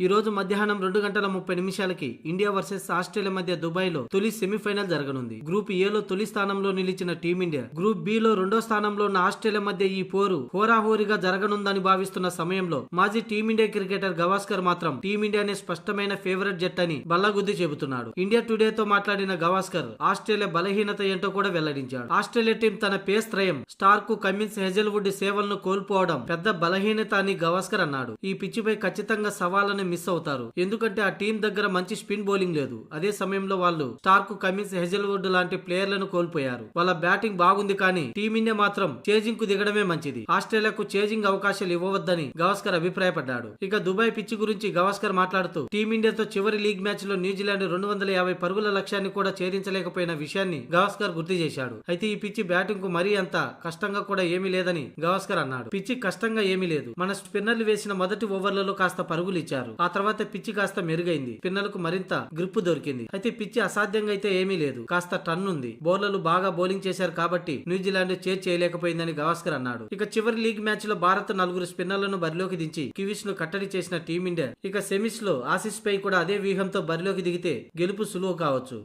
ఈ రోజు మధ్యాహ్నం 2:30 ఇండియా వర్సెస్ ఆస్ట్రేలియా మధ్య దుబాయ్ లో తొలి సెమీఫైనల్ జరగనుంది. గ్రూప్ ఏ లో తొలి స్థానంలో నిలిచిన టీమిండియా, గ్రూప్ బి లో రెండో స్థానంలో ఉన్న ఆస్ట్రేలియా మధ్య ఈ పోరు హోరాహోరీగా జరగనుందని భావిస్తున్న సమయంలో మాజీ టీమిండియా క్రికెటర్ గవాస్కర్ మాత్రం టీమిండియానే స్పష్టమైన ఫేవరెట్ జట్ అని బల్లగుద్ది చెబుతున్నాడు. ఇండియా టుడేతో మాట్లాడిన గవాస్కర్ ఆస్ట్రేలియా బలహీనత ఏంటో కూడా వెల్లడించాడు. ఆస్ట్రేలియా టీం తన పేస్ త్రయం స్టార్క్, కమిన్స్, హెజల్వుడ్ సేవలను కోల్పోవడం పెద్ద బలహీనత అని గవాస్కర్ అన్నాడు. ఈ పిచ్చిపై ఖచ్చితంగా సవాళ్లను మిస్ అవుతారు, ఎందుకంటే ఆ టీం దగ్గర మంచి స్పిన్ బౌలింగ్ లేదు. అదే సమయంలో వాళ్ళు స్టార్క్, కమిన్స్, హెజల్వుడ్ లాంటి ప్లేయర్లను కోల్పోయారు. వాళ్ళ బ్యాటింగ్ బాగుంది, కానీ టీమిండియా మాత్రం చేజింగ్ కు దిగడమే మంచిది. ఆస్ట్రేలియాకు చేజింగ్ అవకాశాలు ఇవ్వవద్దని గవాస్కర్ అభిప్రాయపడ్డాడు. ఇక దుబాయ్ పిచ్ గురించి గవాస్కర్ మాట్లాడుతూ టీమిండియాతో చివరి లీగ్ మ్యాచ్ లో న్యూజిలాండ్ 250 పరుగుల లక్ష్యాన్ని కూడా ఛేదించలేకపోయిన విషయాన్ని గవాస్కర్ గుర్తు చేశాడు. అయితే ఈ పిచ్ బ్యాటింగ్ కు మరీ అంత కష్టంగా కూడా ఏమీ లేదని గవాస్కర్ అన్నాడు. పిచ్ కష్టంగా ఏమీ లేదు, మన స్పిన్నర్లు వేసిన మొదటి ఓవర్లలో కాస్త పరుగులు ఇచ్చారు. ఆ తర్వాత పిచ్చి కాస్త మెరుగైంది, స్పిన్నర్లకు మరింత గ్రిప్ దొరికింది. అయితే పిచ్చి అసాధ్యంగా అయితే ఏమీ లేదు, కాస్త టన్ ఉంది. బౌలర్లు బాగా బౌలింగ్ చేశారు కాబట్టి న్యూజిలాండ్ చేజ్ చేయలేకపోయిందని గవాస్కర్ అన్నాడు. ఇక చివరి లీగ్ మ్యాచ్ లో భారత్ 4 స్పిన్నర్లను బరిలోకి దించి కివీస్ ను కట్టడి చేసిన టీమిండియా ఇక సెమీస్ లో ఆసీస్ పై కూడా అదే వ్యూహంతో బరిలోకి దిగితే గెలుపు సులువు కావచ్చు.